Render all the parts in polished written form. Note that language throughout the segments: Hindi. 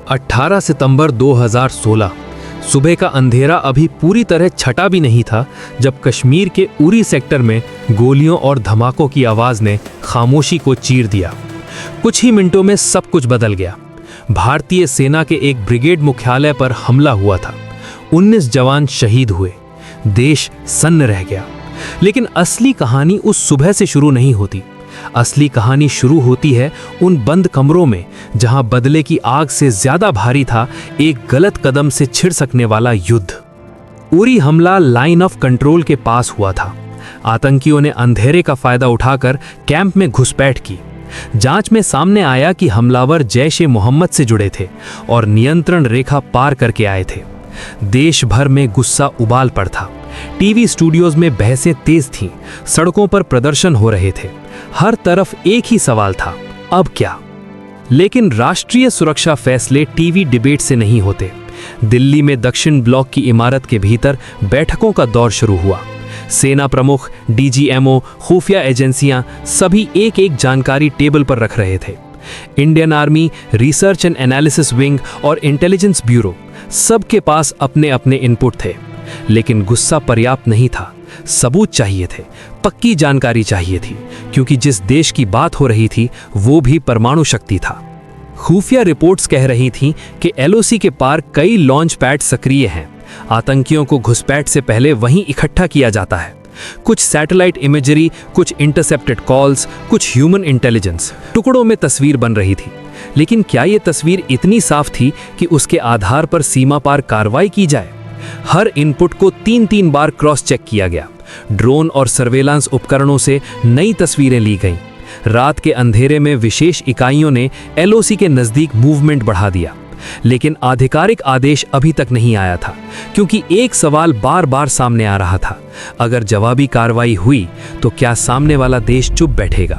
18 सितंबर 2016 सुबह का अंधेरा अभी पूरी तरह छटा भी नहीं था जब कश्मीर के उरी सेक्टर में गोलियों और धमाकों की आवाज ने खामोशी को चीर दिया। कुछ ही मिनटों में सब कुछ बदल गया। भारतीय सेना के एक ब्रिगेड मुख्यालय पर हमला हुआ था। 19 जवान शहीद हुए। देश सन्न रह गया। लेकिन असली कहानी उस सुबह से शुरू नहीं होती। असली कहानी शुरू होती है उन बंद कमरों में जहां बदले की आग से ज्यादा भारी था एक गलत कदम से छिड़ सकने वाला युद्ध। उरी हमला लाइन ऑफ कंट्रोल के पास हुआ था। आतंकियों ने अंधेरे का फायदा उठाकर कैंप में घुसपैठ की। जांच में सामने आया कि हमलावर जैश-ए-मोहम्मद से जुड़े थे और नियंत्रण रेखा पार करके आए थे। देश भर में गुस्सा उबाल पड़ था। टीवी स्टूडियोज में बहसें तेज थीं, सड़कों पर प्रदर्शन हो रहे थे। हर तरफ एक ही सवाल था, अब क्या? लेकिन राष्ट्रीय सुरक्षा फैसले टीवी डिबेट से नहीं होते। दिल्ली में दक्षिण ब्लॉक की इमारत के भीतर बैठकों का दौर शुरू हुआ। सेना प्रमुख, डीजीएमओ, खुफिया एजेंसियां सभी एक एक जानकारी टेबल पर रख रहे थे। Indian army, research and analysis wing और इंटेलिजेंस ब्यूरो सबके पास अपने अपने इनपुट थे। लेकिन गुस्सा पर्याप्त नहीं था। सबूत चाहिए थे, पक्की जानकारी चाहिए थी, क्योंकि जिस देश की बात हो रही थी वो भी परमाणु शक्ति था। खुफिया रिपोर्ट्स कह रही थीं कि एलओसी के पार कई लॉन्च पैड सक्रिय हैं। आतंकियों को घुसपैठ से पहले वहीं इकट्ठा किया जाता है। कुछ सैटेलाइट इमेजरी, कुछ इंटरसेप्टेड कॉल्स, कुछ ह्यूमन इंटेलिजेंस, टुकड़ों में तस्वीर बन रही थी। लेकिन क्या ये तस्वीर इतनी साफ थी कि उसके आधार पर सीमा पार कार्रवाई की जाए? हर इनपुट को 3-3 बार क्रॉस चेक किया गया। ड्रोन और सर्वेलांस उपकरणों से नई तस्वीरें ली गईं। रात के अंधेरे में विशेष इकाइयों ने एलओसी के नजदीक मूवमेंट बढ़ा दिया। लेकिन आधिकारिक आदेश अभी तक नहीं आया था, क्योंकि एक सवाल बार बार सामने आ रहा था। अगर जवाबी कार्रवाई हुई तो क्या सामने वाला देश चुप बैठेगा?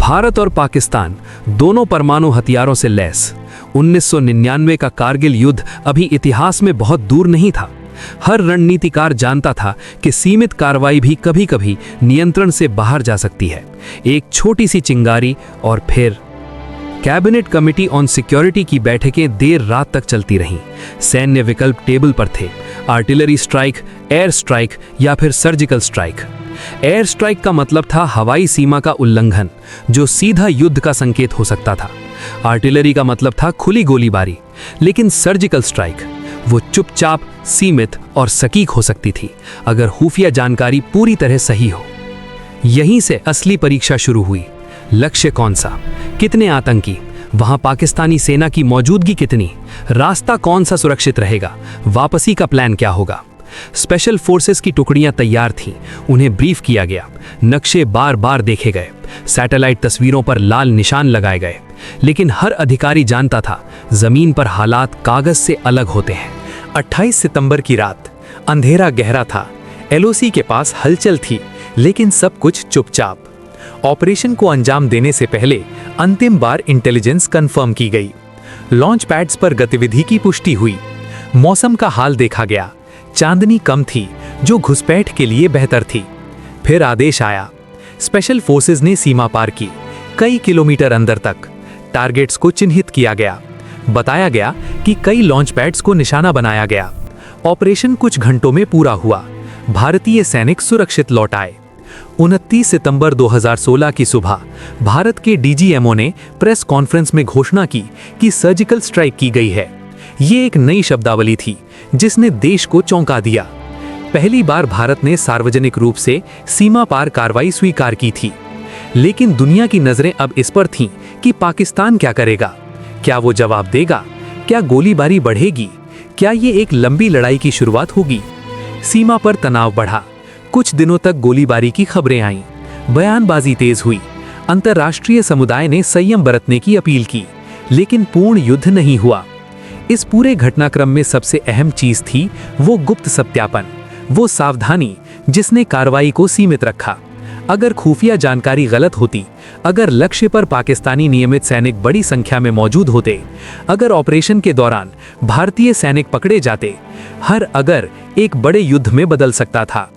भारत और पाकिस्तान दोनों परमाणु हथियारों से लैस। 1999 का कारगिल युद्ध अभी इतिहास में बहुत दूर नहीं था। हर रणनीतिकार जानता था कि सीमित कार्रवाई भी कभी-कभी नियंत्रण से बाहर जा सकती है। एक छोटी सी चिंगारी और फिर कैबिनेट कमेटी ऑन सिक्योरिटी की बैठकें देर रात तक चलती रहीं। सैन्य विकल्प टेबल पर थे, आर्टिलरी स्ट्राइक, एयर स्ट्राइक या फिर सर्जिकल स्ट्राइक। एयर स्ट्राइक का मतलब था हवाई सीमा का उल्लंघन, जो सीधा युद्ध का संकेत हो सकता था। आर्टिलरी का मतलब था खुली गोलीबारी। लेकिन सर्जिकल स्ट्राइक वो चुपचाप, सीमित और सटीक हो सकती थी, अगर खुफिया जानकारी पूरी तरह सही हो। यहीं से असली परीक्षा शुरू हुई। लक्ष्य कौन सा? कितने आतंकी? वहां पाकिस्तानी सेना की मौजूदगी कितनी? रास्ता कौन सा सुरक्षित रहेगा? वापसी का प्लान क्या होगा? स्पेशल फोर्सेस की टुकड़ियां तैयार थीं। उन्हें ब्रीफ किया गया। नक्शे बार बार देखे गए। सैटेलाइट तस्वीरों पर लाल निशान लगाए गए। लेकिन हर अधिकारी जानता था जमीन पर हालात कागज से अलग होते हैं। 28 सितंबर की रात, अंधेरा गहरा था। एलओसी के पास हलचल थी, लेकिन सब कुछ चुपचाप। ऑपरेशन को अंजाम देने से पहले अंतिम बार इंटेलिजेंस कंफर्म की गई। लॉन्च पैड्स पर गतिविधि की पुष्टि हुई। मौसम का हाल देखा गया। चांदनी कम थी, जो घुसपैठ के लिए बेहतर थी। फिर आदेश आया। स्पेशल फोर्सेस ने सीमा पार की, कई किलोमीटर अंदर तक। टारगेट्स को चिन्हित किया गया। बताया गया कि कई लॉन्च पैड्स को निशाना बनाया गया। ऑपरेशन कुछ घंटों में पूरा हुआ। भारतीय सैनिक सुरक्षित लौट आए। 29 सितंबर 2016 की सुबह भारत के डीजीएमओ ने प्रेस कॉन्फ्रेंस में घोषणा की कि सर्जिकल स्ट्राइक की गई है। ये एक नई शब्दावली थी जिसने देश को चौंका दिया। पहली बार भारत ने सार्वजनिक रूप से सीमा पार कार्रवाई स्वीकार की थी। लेकिन दुनिया की नजरें अब इस पर थीं कि पाकिस्तान क्या करेगा। क्या वो जवाब देगा? क्या गोलीबारी बढ़ेगी? क्या ये एक लंबी लड़ाई की शुरुआत होगी? सीमा पर तनाव बढ़ा। कुछ दिनों तक गोलीबारी की खबरें आईं। बयानबाजी तेज हुई। अंतर्राष्ट्रीय समुदाय ने संयम बरतने की अपील की। लेकिन पूर्ण युद्ध नहीं हुआ। इस पूरे घटनाक्रम में सबसे अहम चीज थी वो गुप्त सत्यापन, वो सावधानी जिसने कार्रवाई को सीमित रखा। अगर खुफिया जानकारी गलत होती, अगर लक्ष्य पर पाकिस्तानी नियमित सैनिक बड़ी संख्या में मौजूद होते, अगर ऑपरेशन के दौरान भारतीय सैनिक पकड़े जाते, हर अगर एक बड़े युद्ध में बदल सकता था।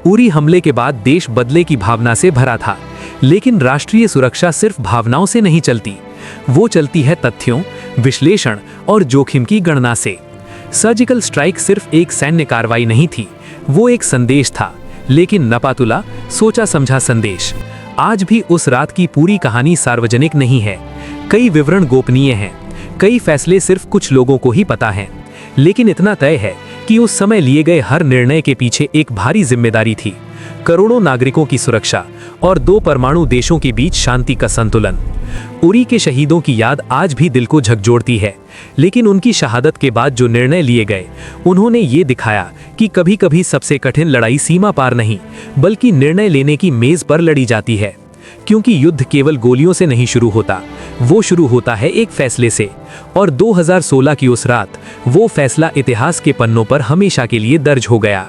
उरी हमले के बाद देश बदले की भावना से भरा था। लेकिन राष्ट्रीय सुरक्षा सिर्फ भावनाओं से नहीं चलती, वो चलती है तथ्यों, विश्लेषण और जोखिम की गणना से। सर्जिकल स्ट्राइक सिर्फ एक सैन्य कार्रवाई नहीं थी, वो एक संदेश था, लेकिन नपातुला सोचा समझा संदेश। आज भी उस रात की पूरी कहानी सार्वजनिक नहीं है, कई विवरण गोपनीय हैं, कई फैसले सिर्फ कुछ लोगों को ही पता हैं, लेकिन इतना तय है कि उस समय लिए गए हर निर्णय के पीछे एक भारी जिम्मेदारी थी, करोड़ों नागरिकों की सुरक्षा और 2 परमाणु देशों के बीच शांति का संतुलन। उरी के शहीदों की याद आज भी दिल को झकझोरती है, लेकिन उनकी शहादत के बाद जो निर्णय लिए गए, उन्होंने ये दिखाया कि कभी-कभी सबसे कठिन लड़ाई सीमा पार नहीं, बल्कि निर्णय लेने की मेज पर लड़ी जाती है। क्योंकि युद्ध केवल गोलियों से नहीं शुरू होता, वो शुरू होता है एक फैसले से। और 2016 की उस रात वो फैसला इतिहास के पन्नों पर हमेशा के लिए दर्ज हो गया।